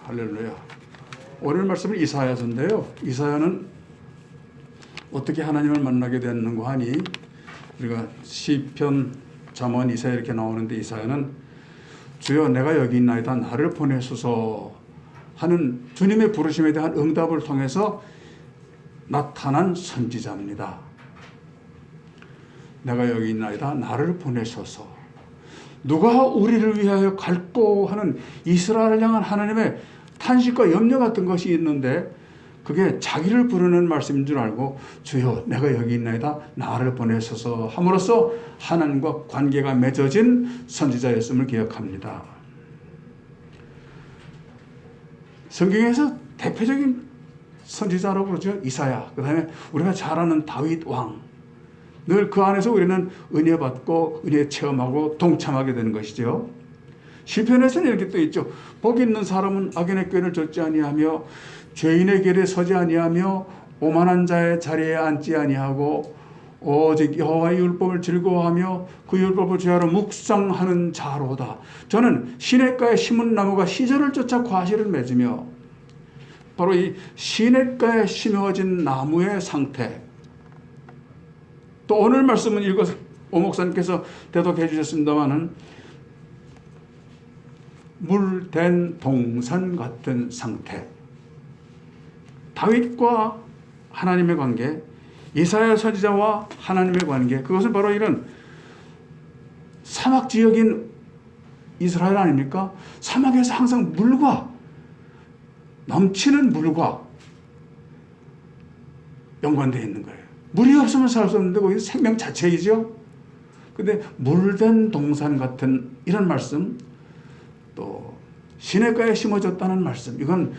할렐루야. 오늘 말씀은 이사야서인데요. 이사야는 어떻게 하나님을 만나게 됐는가 하니 우리가 시편, 잠언, 이사야 이렇게 나오는데 이사야는 주여 내가 여기 있나이다 나를 보내소서 하는 주님의 부르심에 대한 응답을 통해서 나타난 선지자입니다. 내가 여기 있나이다 나를 보내소서. 누가 우리를 위하여 갈꼬 하는 이스라엘을 향한 하나님의 탄식과 염려 같은 것이 있는데 그게 자기를 부르는 말씀인 줄 알고 주여 내가 여기 있나이다 나를 보내소서 함으로써 하나님과 관계가 맺어진 선지자였음을 기억합니다. 성경에서 대표적인 선지자라고 그러죠. 이사야, 그 다음에 우리가 잘 아는 다윗 왕. 늘 그 안에서 우리는 은혜 받고 은혜 체험하고 동참하게 되는 것이죠. 시편에서는 이렇게 또 있죠. 복 있는 사람은 악인의 꾀를 좇지 아니하며 죄인의 길에 서지 아니하며 오만한 자의 자리에 앉지 아니하고 오직 여호와의 율법을 즐거워하며 그 율법을 죄하러 묵상하는 자로다. 저는 시냇가에 심은 나무가 시절을 쫓아 과실을 맺으며 바로 이 시냇가에 심어진 나무의 상태. 또 오늘 말씀은 오 목사님께서 대독해 주셨습니다마는 물된 동산 같은 상태. 다윗과 하나님의 관계, 이사야 선지자와 하나님의 관계, 그것은 바로 이런 사막 지역인 이스라엘 아닙니까? 사막에서 항상 물과 넘치는 물과 연관되어 있는 거예요. 물이 없으면 살 수 없는데 거기 생명 자체이죠. 근데 물된 동산 같은 이런 말씀, 또 시냇가에 심어졌다는 말씀, 이건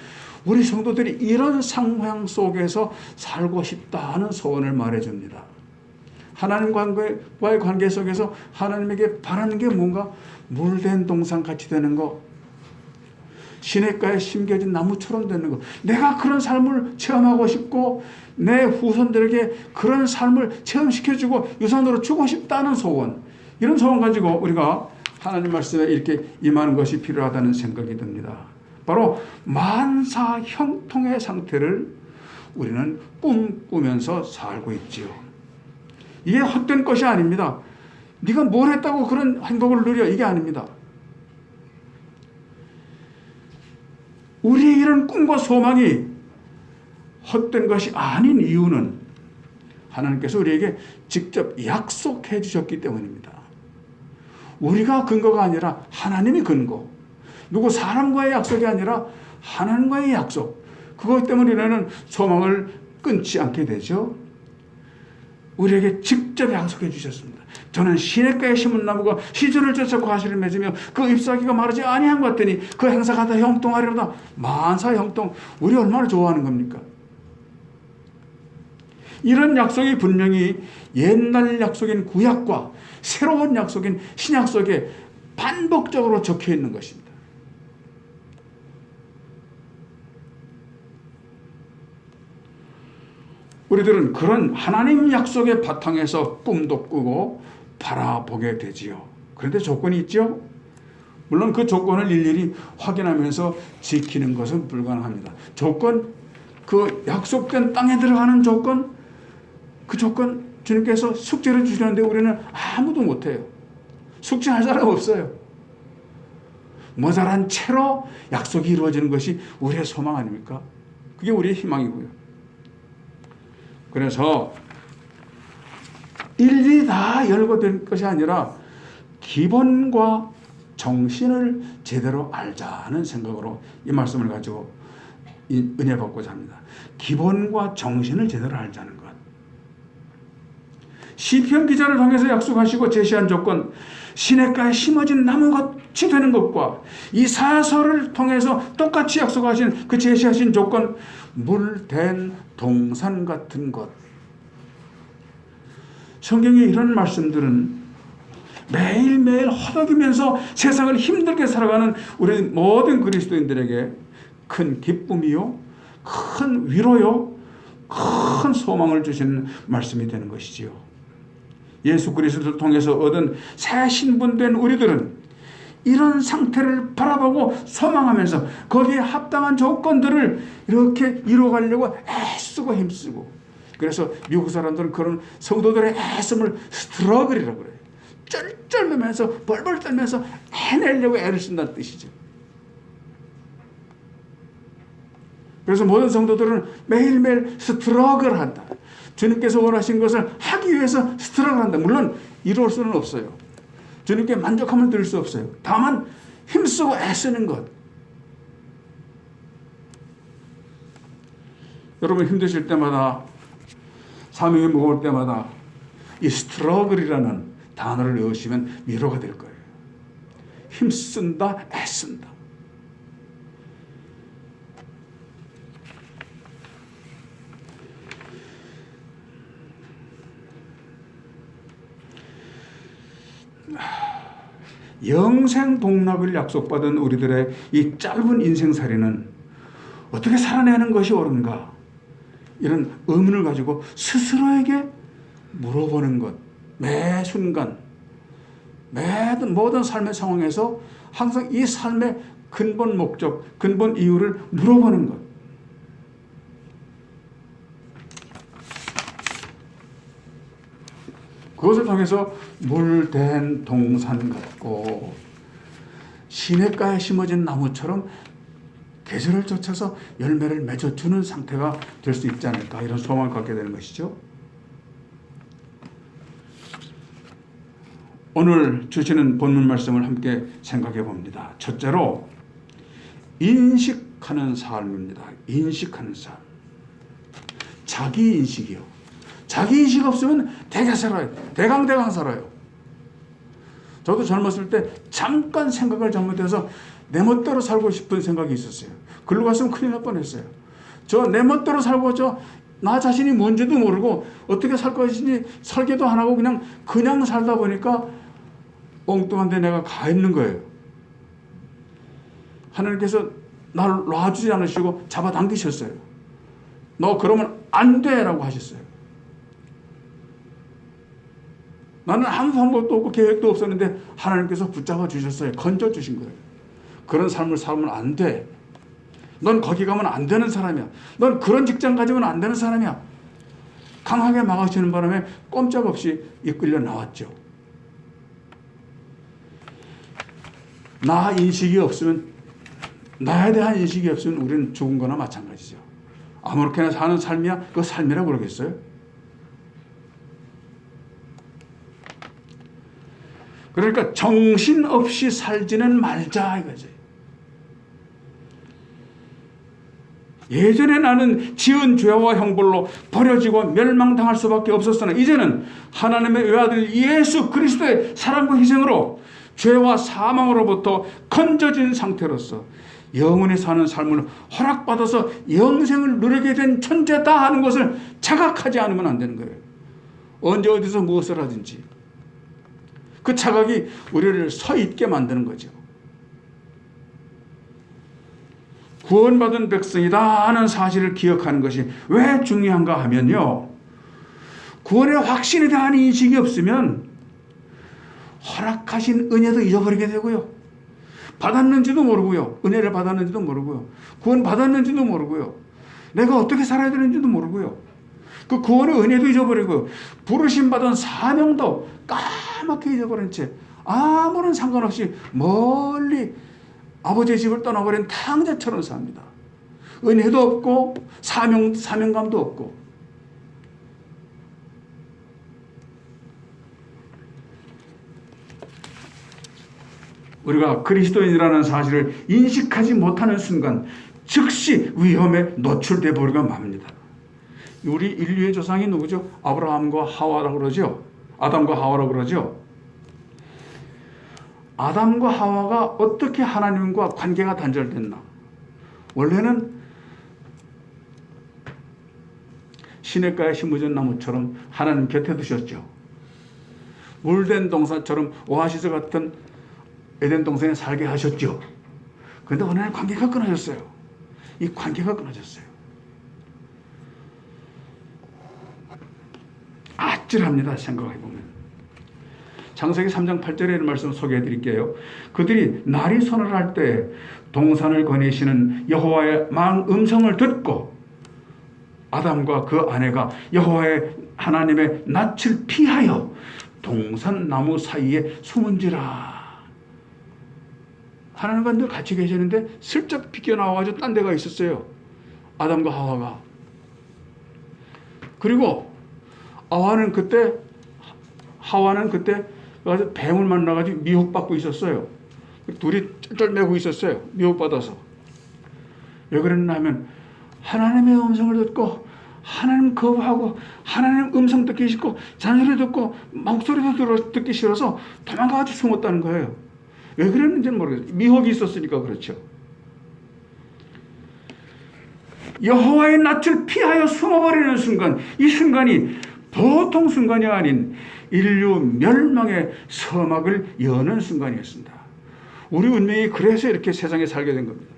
우리 성도들이 이런 상황 속에서 살고 싶다 하는 소원을 말해줍니다. 하나님과의 관계 속에서 하나님에게 바라는 게 뭔가 물된 동산같이 되는 거, 시냇가에 심겨진 나무처럼 되는 거, 내가 그런 삶을 체험하고 싶고 내 후손들에게 그런 삶을 체험시켜주고 유산으로 주고 싶다는 소원, 이런 소원 가지고 우리가 하나님 말씀에 이렇게 임하는 것이 필요하다는 생각이 듭니다. 바로 만사 형통의 상태를 우리는 꿈꾸면서 살고 있지요. 이게 헛된 것이 아닙니다. 네가 뭘 했다고 그런 행복을 누려, 이게 아닙니다. 우리의 이런 꿈과 소망이 헛된 것이 아닌 이유는 하나님께서 우리에게 직접 약속해 주셨기 때문입니다. 우리가 근거가 아니라 하나님이 근거, 누구 사람과의 약속이 아니라 하나님과의 약속, 그것 때문에 우리는 소망을 끊지 않게 되죠. 우리에게 직접 약속해 주셨습니다. 저는 시냇가에 심은 나무가 시절을 쫓아 과실을 맺으며 그 잎사귀가 마르지 아니한 것 같더니 그 행사가 다 형통하리로다. 만사 형통. 우리 얼마나 좋아하는 겁니까? 이런 약속이 분명히 옛날 약속인 구약과 새로운 약속인 신약 속에 반복적으로 적혀 있는 것입니다. 우리들은 그런 하나님 약속의 바탕에서 꿈도 꾸고 바라보게 되지요. 그런데 조건이 있죠. 물론 그 조건을 일일이 확인하면서 지키는 것은 불가능합니다. 조건, 그 약속된 땅에 들어가는 조건, 그 조건 주님께서 숙제를 주시는데 우리는 아무도 못해요. 숙제할 사람 없어요. 모자란 채로 약속이 이루어지는 것이 우리의 소망 아닙니까? 그게 우리의 희망이고요. 그래서 일일이 다 열고 될 것이 아니라 기본과 정신을 제대로 알자는 생각으로 이 말씀을 가지고 은혜 받고자 합니다. 기본과 정신을 제대로 알자는 것. 시편 기자를 통해서 약속하시고 제시한 조건, 시냇가에 심어진 나무같이 되는 것과 이사야서를 통해서 똑같이 약속하신 그 제시하신 조건, 물된 동산 같은 것. 성경의 이런 말씀들은 매일매일 허덕이면서 세상을 힘들게 살아가는 우리 모든 그리스도인들에게 큰 기쁨이요, 큰 위로요, 큰 소망을 주시는 말씀이 되는 것이지요. 예수 그리스도를 통해서 얻은 새 신분된 우리들은 이런 상태를 바라보고 소망하면서 거기에 합당한 조건들을 이렇게 이루어가려고 애쓰고 힘쓰고, 그래서 미국 사람들은 그런 성도들의 애씀을 스트러글이라고 그래요. 쩔쩔매면서 벌벌 떨면서 해내려고 애를 쓴다는 뜻이죠. 그래서 모든 성도들은 매일매일 스트러글 한다. 주님께서 원하신 것을 하기 위해서 스트러글 한다. 물론 이룰 수는 없어요. 주님께 만족함을 드릴 수 없어요. 다만 힘쓰고 애쓰는 것. 여러분 힘드실 때마다, 사명이 무거울 때마다 이 스트러글이라는 단어를 외우시면 위로가 될 거예요. 힘쓴다, 애쓴다. 영생 복락을 약속받은 우리들의 이 짧은 인생살이는 어떻게 살아내는 것이 옳은가? 이런 의문을 가지고 스스로에게 물어보는 것. 매 순간, 모든 삶의 상황에서 항상 이 삶의 근본 목적, 근본 이유를 물어보는 것. 그것을 통해서 물된 동산 같고 시냇가에 심어진 나무처럼 계절을 쫓아서 열매를 맺어주는 상태가 될 수 있지 않을까, 이런 소망을 갖게 되는 것이죠. 오늘 주시는 본문 말씀을 함께 생각해 봅니다. 첫째로 인식하는 삶입니다. 인식하는 삶. 자기인식이요. 자기인식 없으면 되게 살아요. 대강대강 살아요. 저도 젊었을 때 잠깐 생각을 잘못해서 내 멋대로 살고 싶은 생각이 있었어요. 글로 갔으면 큰일 날 뻔했어요. 저 내 멋대로 살고 나 자신이 뭔지도 모르고 어떻게 살 것인지 설계도 안 하고 그냥 살다 보니까 엉뚱한 데 내가 가 있는 거예요. 하나님께서 나를 놔주지 않으시고 잡아당기셨어요. 너 그러면 안 돼라고 하셨어요. 나는 아무 방법도 없고 계획도 없었는데 하나님께서 붙잡아 주셨어요. 건져 주신 거예요. 그런 삶을 살면 안 돼. 넌 거기 가면 안 되는 사람이야. 넌 그런 직장 가지면 안 되는 사람이야. 강하게 막아주시는 바람에 꼼짝없이 이끌려 나왔죠. 나 인식이 없으면, 나에 대한 인식이 없으면 우리는 죽은 거나 마찬가지죠. 아무렇게나 사는 삶이야? 그거 삶이라고 그러겠어요? 그러니까 정신없이 살지는 말자 이거지. 예전에 나는 지은 죄와 형벌로 버려지고 멸망당할 수밖에 없었으나 이제는 하나님의 외아들 예수 그리스도의 사랑과 희생으로 죄와 사망으로부터 건져진 상태로서 영원히 사는 삶을 허락받아서 영생을 누리게 된 존재다 하는 것을 자각하지 않으면 안 되는 거예요. 언제 어디서 무엇을 하든지 그 자각이 우리를 서 있게 만드는 거죠. 구원받은 백성이다 하는 사실을 기억하는 것이 왜 중요한가 하면요, 구원의 확신에 대한 인식이 없으면 허락하신 은혜도 잊어버리게 되고요, 받았는지도 모르고요, 은혜를 받았는지도 모르고요, 구원 받았는지도 모르고요, 내가 어떻게 살아야 되는지도 모르고요, 그 구원의 은혜도 잊어버리고 부르심 받은 사명도 까맣게 잊어버린 채 아무런 상관없이 멀리 아버지의 집을 떠나버린 탕자처럼 삽니다. 은혜도 없고 사명감도 없고. 우리가 그리스도인이라는 사실을 인식하지 못하는 순간 즉시 위험에 노출돼 버리고 맙니다. 우리 인류의 조상이 누구죠? 아브라함과 하와라고 그러죠. 아담과 하와라고 그러죠. 아담과 하와가 어떻게 하나님과 관계가 단절됐나? 원래는 시냇가에 심어진 나무처럼 하나님 곁에 두셨죠. 물된 동산처럼 오아시스 같은 에덴 동산에 살게 하셨죠. 그런데 어느 날 관계가 끊어졌어요. 이 관계가 끊어졌어요. 아찔합니다. 생각해보면. 창세기 3장 8절에 있는 말씀 소개해 드릴게요. 그들이 날이 서늘할 때 동산을 거니시는 여호와의 음성을 듣고 아담과 그 아내가 여호와의 하나님의 낯을 피하여 동산 나무 사이에 숨은지라. 하나님과 늘 같이 계시는데 슬쩍 비껴나와가지고 딴 데가 있었어요. 아담과 하와가. 그리고 하와는 그때 가서 뱀을 만나가지고 미혹받고 있었어요. 둘이 쩔쩔매고 있었어요. 미혹받아서. 왜 그랬나 하면 하나님의 음성을 듣고 하나님 거부하고 하나님 음성 듣기 싫고 잔소리 듣고 목소리도 듣기 싫어서 도망가가지고 숨었다는 거예요. 왜 그랬는지는 모르겠어요. 미혹이 있었으니까 그렇죠. 여호와의 낯을 피하여 숨어버리는 순간, 이 순간이 보통 순간이 아닌 인류 멸망의 서막을 여는 순간이었습니다. 우리 운명이 그래서 이렇게 세상에 살게 된 겁니다.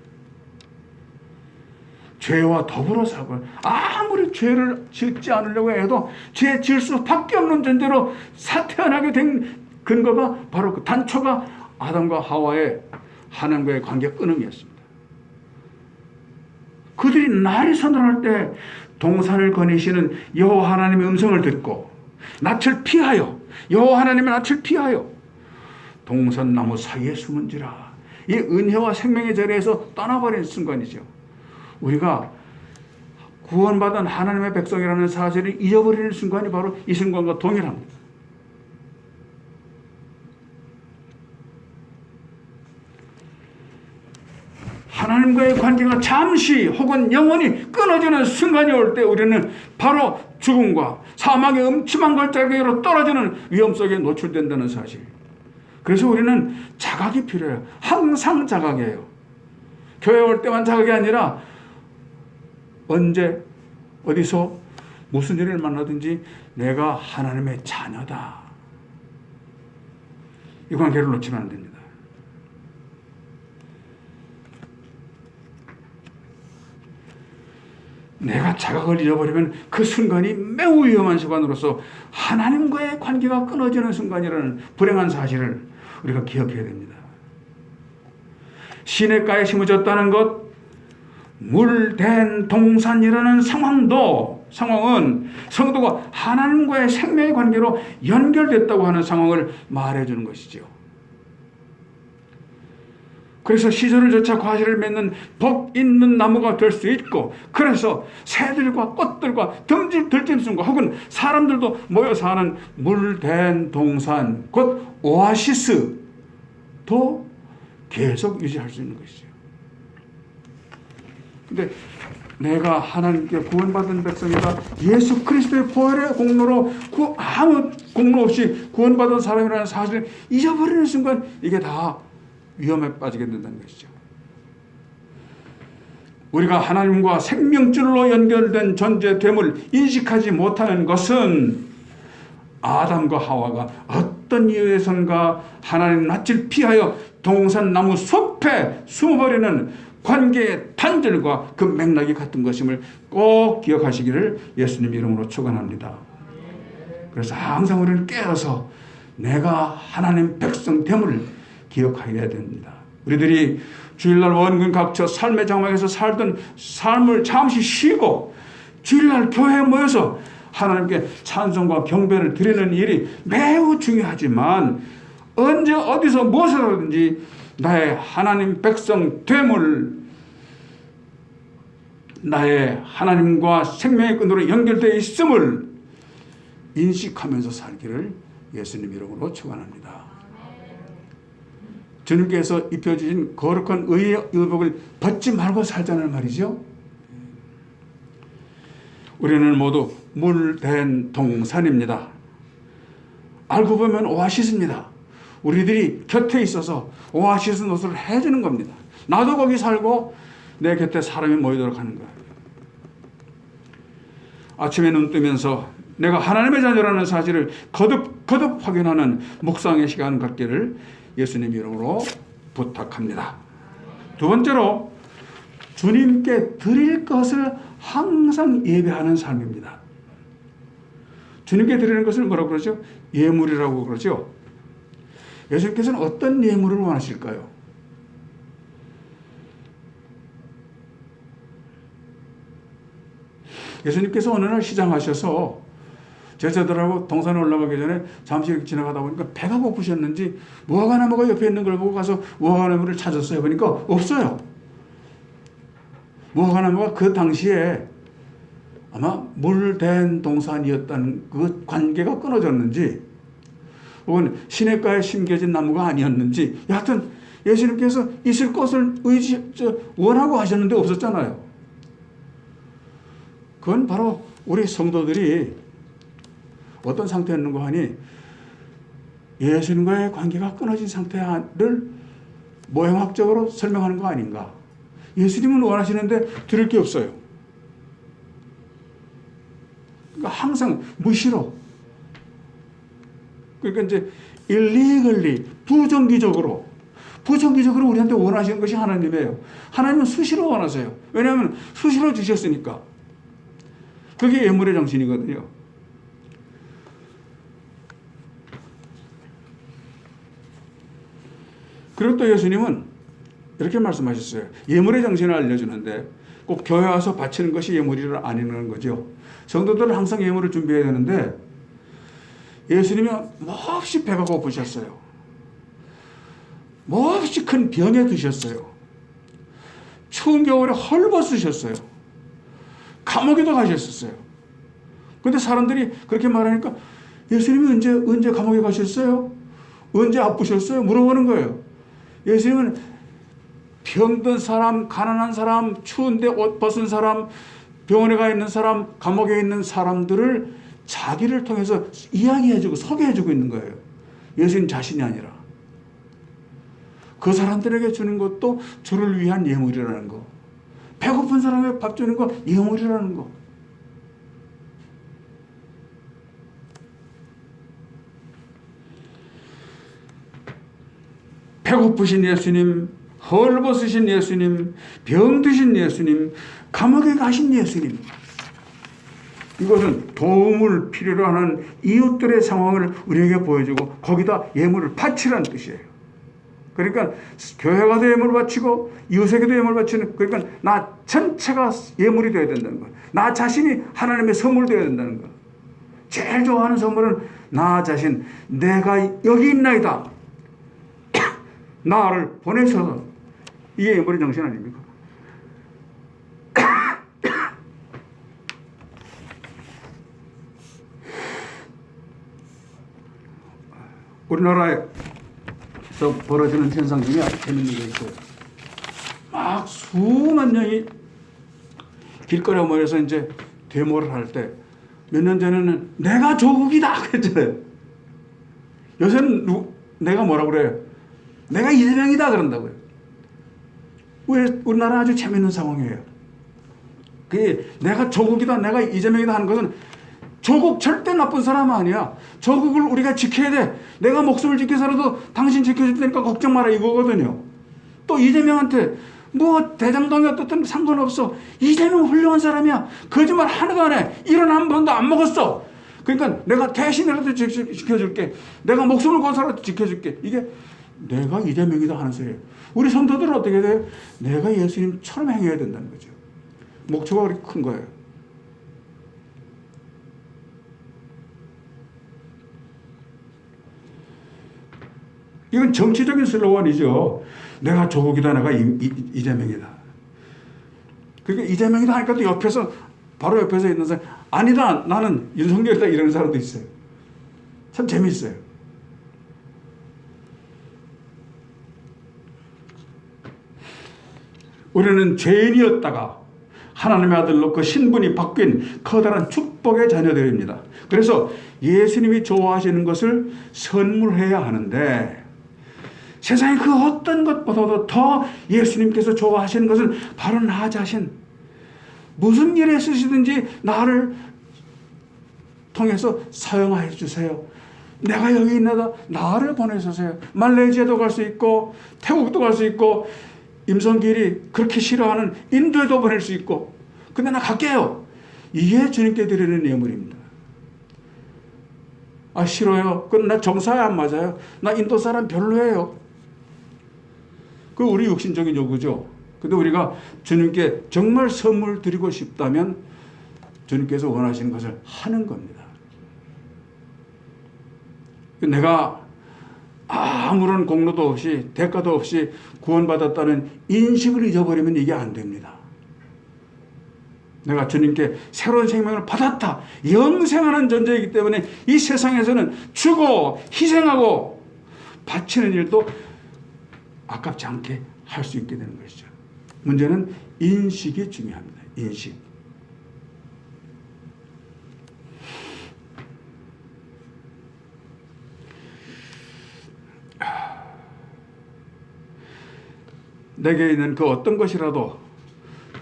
죄와 더불어 살고, 아무리 죄를 짓지 않으려고 해도 죄 지을 수밖에 없는 존재로 태어나게 된 근거가 바로 그 단초가 아담과 하와의 하나님과의 관계 끊음이었습니다. 그들이 날이 서늘할 때 동산을 거니시는 여호와 하나님의 음성을 듣고 낯을 피하여, 여호와 하나님의 낯을 피하여 동산 나무 사이에 숨은지라. 이 은혜와 생명의 자리에서 떠나버린 순간이죠. 우리가 구원받은 하나님의 백성이라는 사실을 잊어버리는 순간이 바로 이 순간과 동일합니다. 하나님과의 관계가 잠시 혹은 영원히 끊어지는 순간이 올 때 우리는 바로 죽음과 사망의 음침한 골짜기로 떨어지는 위험 속에 노출된다는 사실. 그래서 우리는 자각이 필요해요. 항상 자각이에요. 교회 올 때만 자각이 아니라 언제 어디서 무슨 일을 만나든지 내가 하나님의 자녀다. 이 관계를 놓치면 안 됩니다. 내가 자각을 잃어버리면 그 순간이 매우 위험한 순간으로서 하나님과의 관계가 끊어지는 순간이라는 불행한 사실을 우리가 기억해야 됩니다. 시냇가에 심어졌다는 것, 물된 동산이라는 상황은 성도가 하나님과의 생명의 관계로 연결됐다고 하는 상황을 말해주는 것이죠. 그래서 시절을 좇아 과실을 맺는 복 있는 나무가 될 수 있고, 그래서 새들과 꽃들과 들짐승과 혹은 사람들도 모여 사는 물된 동산, 곧 오아시스도 계속 유지할 수 있는 것이죠. 근데 내가 하나님께 구원받은 백성이다, 예수 그리스도의 보혈의 공로로 아무 공로 없이 구원받은 사람이라는 사실을 잊어버리는 순간 이게 다 위험에 빠지게 된다는 것이죠. 우리가 하나님과 생명줄로 연결된 존재됨을 인식하지 못하는 것은 아담과 하와가 어떤 이유에선가 하나님 낯을 피하여 동산 나무 숲에 숨어버리는 관계의 단절과 그 맥락이 같은 것임을 꼭 기억하시기를 예수님 이름으로 축원합니다. 그래서 항상 우리는 깨어서 내가 하나님 백성됨을 기억해야 됩니다. 우리들이 주일날 원근 각처 삶의 장막에서 살던 삶을 잠시 쉬고 주일날 교회에 모여서 하나님께 찬송과 경배를 드리는 일이 매우 중요하지만 언제 어디서 무엇을 하든지 나의 하나님 백성됨을, 나의 하나님과 생명의 끈으로 연결되어 있음을 인식하면서 살기를 예수님 이름으로 축원합니다. 주님께서 입혀주신 거룩한 의의 의복을 벗지 말고 살자는 말이죠. 우리는 모두 물된 동산입니다. 알고 보면 오아시스입니다. 우리들이 곁에 있어서 오아시스 노릇을 해주는 겁니다. 나도 거기 살고 내 곁에 사람이 모이도록 하는 거예요. 아침에 눈 뜨면서 내가 하나님의 자녀라는 사실을 거듭 확인하는 묵상의 시간 갖기를 예수님 이름으로 부탁합니다. 두 번째로 주님께 드릴 것을 항상 예배하는 삶입니다. 주님께 드리는 것을 뭐라고 그러죠? 예물이라고 그러죠. 예수님께서는 어떤 예물을 원하실까요? 예수님께서 어느 날 시장하셔서 제자들하고 동산에 올라가기 전에 잠시 지나가다 보니까 배가 고프셨는지 무화과나무가 옆에 있는 걸 보고 가서 무화과나무를 찾았어요. 그러니까 없어요. 무화과나무가 그 당시에 아마 물된 동산이었다는 그 관계가 끊어졌는지 혹은 시냇가에 심겨진 나무가 아니었는지 여하튼 예수님께서 있을 것을 원하고 하셨는데 없었잖아요. 그건 바로 우리 성도들이 어떤 상태였는가 하니 예수님과의 관계가 끊어진 상태를 모형학적으로 설명하는 거 아닌가. 예수님은 원하시는데 들을 게 없어요. 그러니까 항상 무시로, 그러니까 이제 일리걸리 부정기적으로 우리한테 원하시는 것이 하나님이에요. 하나님은 수시로 원하세요. 왜냐하면 수시로 주셨으니까. 그게 예물의 정신이거든요. 그리고 또 예수님은 이렇게 말씀하셨어요. 예물의 정신을 알려주는데 꼭 교회 와서 바치는 것이 예물이라 아니라는 거죠. 성도들은 항상 예물을 준비해야 되는데 예수님이 몹시 배가 고프셨어요. 몹시 큰 병에 드셨어요. 추운 겨울에 헐벗으셨어요. 감옥에도 가셨었어요. 그런데 사람들이 그렇게 말하니까 예수님이 언제 감옥에 가셨어요? 언제 아프셨어요? 물어보는 거예요. 예수님은 병든 사람, 가난한 사람, 추운데 옷 벗은 사람, 병원에 가 있는 사람, 감옥에 있는 사람들을 자기를 통해서 이야기해주고 소개해주고 있는 거예요. 예수님 자신이 아니라. 그 사람들에게 주는 것도 주를 위한 예물이라는 거. 배고픈 사람에게 밥 주는 거 예물이라는 거. 배고프신 예수님, 헐벗으신 예수님, 병드신 예수님, 감옥에 가신 예수님. 이것은 도움을 필요로 하는 이웃들의 상황을 우리에게 보여주고 거기다 예물을 바치라는 뜻이에요. 그러니까 교회 가도 예물을 바치고 이웃에게도 예물을 바치는, 그러니까 나 전체가 예물이 되어야 된다는 거예요. 나 자신이 하나님의 선물이 되어야 된다는 거예요. 제일 좋아하는 선물은 나 자신, 내가 여기 있나이다. 나를 보내셔서. 이게 예물의 정신 아닙니까? 우리나라에서 벌어지는 현상 중에 아주 재밌는 게 있어요. 막 수만 명이 길거리에 모여서 이제 데모를 할 때 몇 년 전에는 내가 조국이다 그랬잖아요. 요새는 내가 뭐라고 그래요? 내가 이재명이다 그런다고요. 우리나라 아주 재밌는 상황이에요. 그게 내가 조국이다, 내가 이재명이다 하는 것은 조국 절대 나쁜 사람 아니야. 조국을 우리가 지켜야 돼. 내가 목숨을 지켜서라도 당신 지켜줄 테니까 걱정 마라 이거거든요. 또 이재명한테 뭐 대장동이 어떻든 상관없어. 이재명 훌륭한 사람이야. 거짓말 하나도 안 해. 일은 한 번도 안 먹었어. 그러니까 내가 대신이라도 지켜줄게. 내가 목숨을 건서라도 지켜줄게. 이게 내가 이재명이다 하는 소리예요. 우리 성도들은 어떻게 돼요? 내가 예수님처럼 행해야 된다는 거죠. 목표가 그렇게 큰 거예요. 이건 정치적인 슬로건이죠. 내가 조국이다, 내가 이재명이다. 그러니까 이재명이다 하니까 또 옆에서, 바로 옆에서 있는 사람, 아니다, 나는 윤석열이다, 이런 사람도 있어요. 참 재미있어요. 우리는 죄인이었다가 하나님의 아들로 그 신분이 바뀐 커다란 축복의 자녀들입니다. 그래서 예수님이 좋아하시는 것을 선물해야 하는데 세상의 그 어떤 것보다도 더 예수님께서 좋아하시는 것은 바로 나 자신. 무슨 일에 쓰시든지 나를 통해서 사용하여 주세요. 내가 여기 있나다 나를 보내주세요. 말레이시아도 갈 수 있고 태국도 갈 수 있고 임성길이 그렇게 싫어하는 인도에도 보낼 수 있고, 근데 나 갈게요. 이게 주님께 드리는 예물입니다. 아, 싫어요. 그건 나 정서에 안 맞아요. 나 인도 사람 별로예요. 그 우리 육신적인 요구죠. 근데 우리가 주님께 정말 선물 드리고 싶다면 주님께서 원하시는 것을 하는 겁니다. 내가 아무런 공로도 없이 대가도 없이 구원받았다는 인식을 잊어버리면 이게 안 됩니다. 내가 주님께 새로운 생명을 받았다. 영생하는 존재이기 때문에 이 세상에서는 주고 희생하고 바치는 일도 아깝지 않게 할 수 있게 되는 것이죠. 문제는 인식이 중요합니다. 인식. 내게 있는 그 어떤 것이라도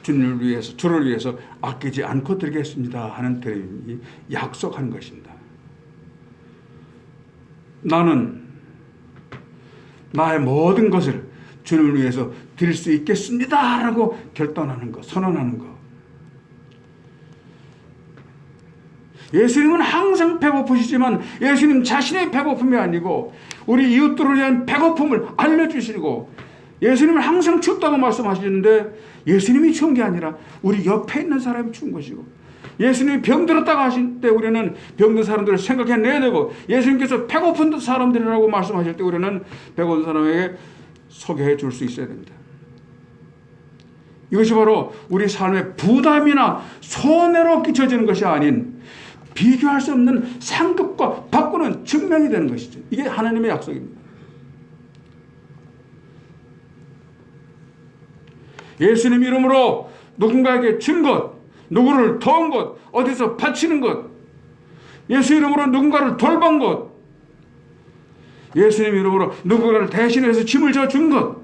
주를 위해서 아끼지 않고 드리겠습니다 하는 드림이 약속하는 것입니다. 나는 나의 모든 것을 주님을 위해서 드릴 수 있겠습니다 라고 결단하는 것, 선언하는 것. 예수님은 항상 배고프시지만 예수님 자신의 배고픔이 아니고 우리 이웃들을 위한 배고픔을 알려주시고, 예수님은 항상 춥다고 말씀하시는데 예수님이 추운 게 아니라 우리 옆에 있는 사람이 추운 것이고, 예수님이 병들었다고 하실 때 우리는 병든 사람들을 생각해내야 되고, 예수님께서 배고픈 사람들이라고 말씀하실 때 우리는 배고픈 사람에게 소개해 줄 수 있어야 됩니다. 이것이 바로 우리 삶의 부담이나 손해로 끼쳐지는 것이 아닌 비교할 수 없는 상급과 바꾸는 증명이 되는 것이죠. 이게 하나님의 약속입니다. 예수님 이름으로 누군가에게 준 것, 누구를 도운 것, 어디서 바치는 것, 예수 이름으로 누군가를 돌본 것, 예수님 이름으로 누군가를 대신해서 짐을 져준 것,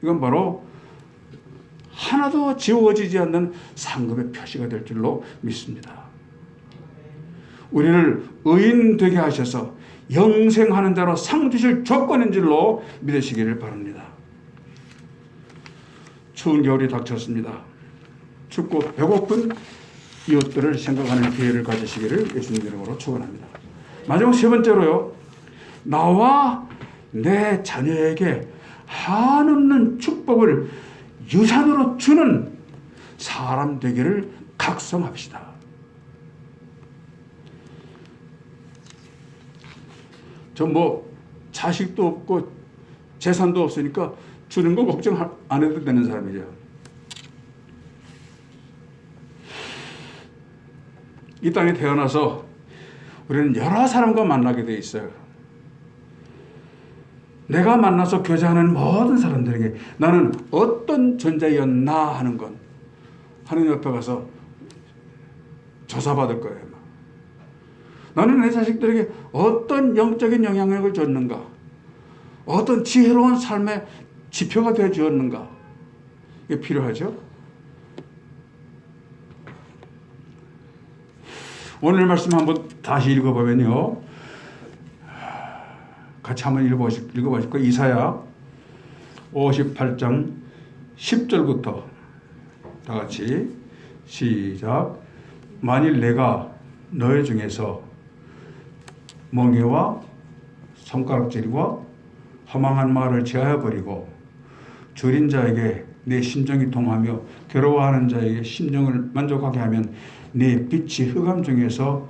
이건 바로 하나도 지워지지 않는 상급의 표시가 될 줄로 믿습니다. 우리를 의인 되게 하셔서 영생하는 자로 상 주실 조건인 줄로 믿으시기를 바랍니다. 추운 겨울이 닥쳤습니다. 춥고 배고픈 이웃들을 생각하는 기회를 가지시기를 예수님 이름으로 축원합니다. 마지막 세 번째로요, 나와 내 자녀에게 한없는 축복을 유산으로 주는 사람 되기를 각성합시다. 전 자식도 없고 재산도 없으니까 주는 거 걱정 안 해도 되는 사람이죠. 이 땅에 태어나서 우리는 여러 사람과 만나게 돼 있어요. 내가 만나서 교제하는 모든 사람들에게 나는 어떤 존재였나 하는 건 하나님 옆에 가서 조사받을 거예요. 나는 내 자식들에게 어떤 영적인 영향력을 줬는가, 어떤 지혜로운 삶의 지표가 되어 주었는가, 이게 필요하죠. 오늘 말씀 한번 다시 읽어보면요, 같이 한번 읽어보실까요? 이사야 58장 10절부터 다 같이 시작. 만일 내가 너희 중에서 멍에와 손가락질과 허망한 말을 제하여 버리고 줄인 자에게 내 심정이 통하며 괴로워하는 자에게 심정을 만족하게 하면 네 빛이 흑암 중에서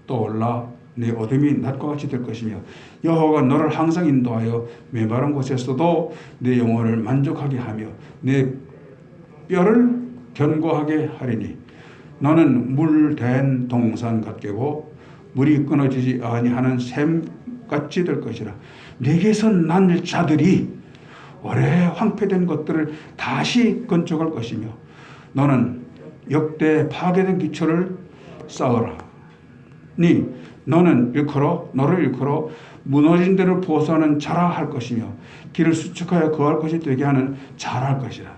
떠올라 네 어둠이 낮과 같이 될 것이며 여호와가 너를 항상 인도하여 메마른 곳에서도 내 영혼을 만족하게 하며 내 뼈를 견고하게 하리니 너는 물된 동산 같게고 물이 끊어지지 아니하는 샘같이 될 것이라. 네게서 난 자들이 오래 황폐된 것들을 다시 건축할 것이며 너는 역대 파괴된 기초를 쌓으라. 너는 너를 일컬어 무너진 데를 보호하는 자라 할 것이며 길을 수축하여 거할 것이 되게 하는 자라 할 것이라.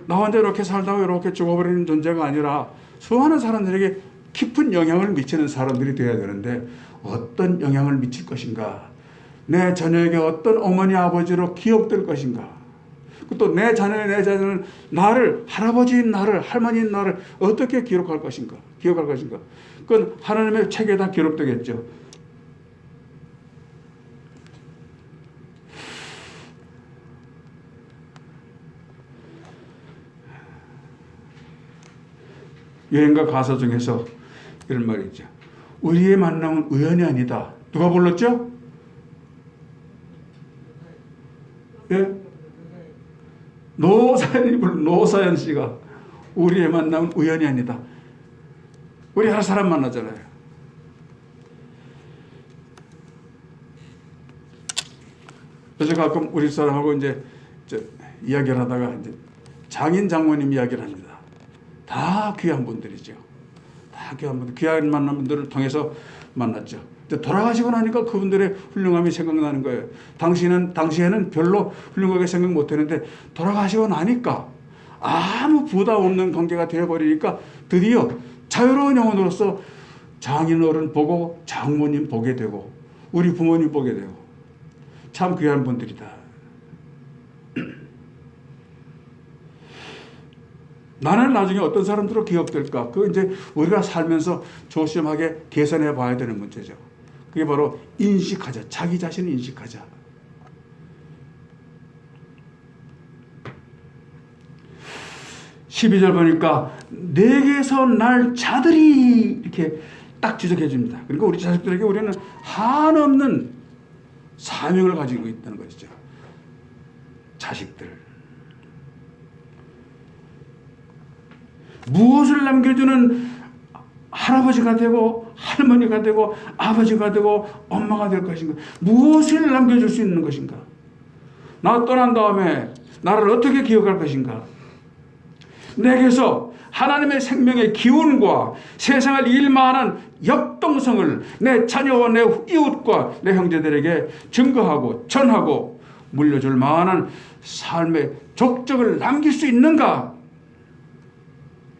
나 혼자 이렇게 살다가 이렇게 죽어버리는 존재가 아니라 수많은 사람들에게 깊은 영향을 미치는 사람들이 되어야 되는데 어떤 영향을 미칠 것인가, 내 자녀에게 어떤 어머니 아버지로 기억될 것인가, 또 내 자녀는 나를, 할아버지인 나를, 할머니인 나를 어떻게 기억할 것인가. 그건 하나님의 책에 다 기록되겠죠. 여행가 가사 중에서 이런 말이 있죠. 우리의 만남은 우연이 아니다. 누가 불렀죠? 예? 노사연 씨가 우리의 만남은 우연이 아니다. 우리 한 사람 만나잖아요. 그래서 가끔 우리 사람하고 이제 이야기를 하다가 이제 장인 장모님 이야기를 합니다. 다 귀한 분들이죠. 다 귀한 분들, 귀한 만난 분들을 통해서 만났죠. 돌아가시고 나니까 그분들의 훌륭함이 생각나는 거예요. 당시에는 별로 훌륭하게 생각 못했는데 돌아가시고 나니까 아무 부담 없는 관계가 되어버리니까 드디어 자유로운 영혼으로서 장인 어른 보고 장모님 보게 되고 우리 부모님 보게 되고 참 귀한 분들이다. 나는 나중에 어떤 사람들로 기억될까? 그거 이제 우리가 살면서 조심하게 개선해 봐야 되는 문제죠. 그게 바로 인식하자. 자기 자신을 인식하자. (12절) 보니까 내게서 날 자들이 이렇게 딱 지적해 줍니다. 그러니까 우리 자식들에게 우리는 한없는 사명을 가지고 있다는 것이죠. 자식들. 무엇을 남겨주는 할아버지가 되고 할머니가 되고 아버지가 되고 엄마가 될 것인가? 무엇을 남겨줄 수 있는 것인가? 나 떠난 다음에 나를 어떻게 기억할 것인가? 내게서 하나님의 생명의 기운과 세상을 일만한 역동성을 내 자녀와 내 이웃과 내 형제들에게 증거하고 전하고 물려줄 만한 삶의 족적을 남길 수 있는가?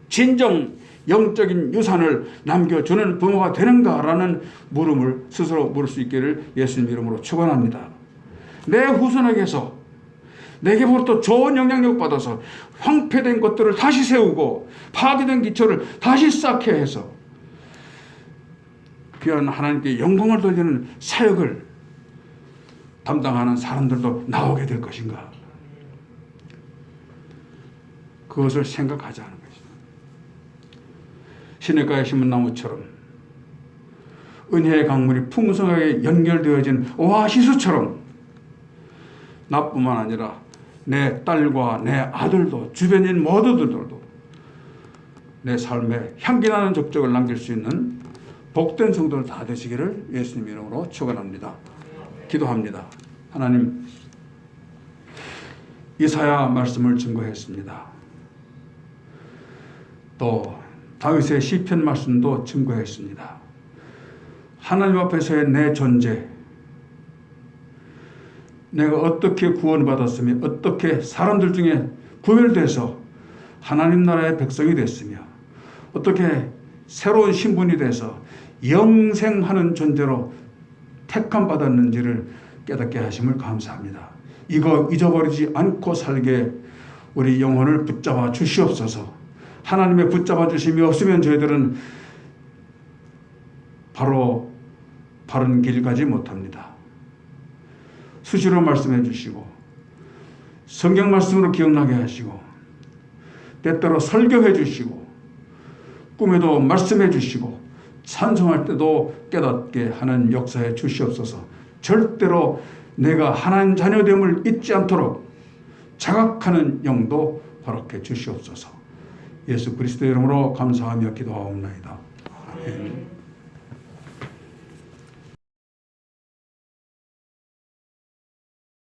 진정 영적인 유산을 남겨주는 부모가 되는가라는 물음을 스스로 물을 수 있기를 예수님 이름으로 축원합니다. 내 후손에게서 내게부터 좋은 영향력 받아서 황폐된 것들을 다시 세우고 파괴된 기초를 다시 쌓게 해서 귀한 하나님께 영광을 돌리는 사역을 담당하는 사람들도 나오게 될 것인가? 그것을 생각하자 하는 것이다. 시냇가에 심은 나무처럼 은혜의 강물이 풍성하게 연결되어진 오아시스처럼 나뿐만 아니라 내 딸과 내 아들도 주변인 모두들도 내 삶에 향기나는 족적을 남길 수 있는 복된 성도들 다 되시기를 예수님 이름으로 축원합니다. 기도합니다. 하나님, 이사야 말씀을 증거했습니다. 또 다윗의 시편 말씀도 증거했습니다. 하나님 앞에서의 내 존재, 내가 어떻게 구원받았으며 어떻게 사람들 중에 구별돼서 하나님 나라의 백성이 됐으며 어떻게 새로운 신분이 돼서 영생하는 존재로 택함 받았는지를 깨닫게 하심을 감사합니다. 이거 잊어버리지 않고 살게 우리 영혼을 붙잡아 주시옵소서. 하나님의 붙잡아 주심이 없으면 저희들은 바로 바른 길 가지 못합니다. 수시로 말씀해 주시고 성경 말씀으로 기억나게 하시고 때때로 설교해 주시고 꿈에도 말씀해 주시고 찬송할 때도 깨닫게 하는 역사에 주시옵소서. 절대로 내가 하나님 자녀됨을 잊지 않도록 자각하는 영도 허락해 주시옵소서. 예수 그리스도의 이름으로 감사하며 기도하옵나이다. 아멘.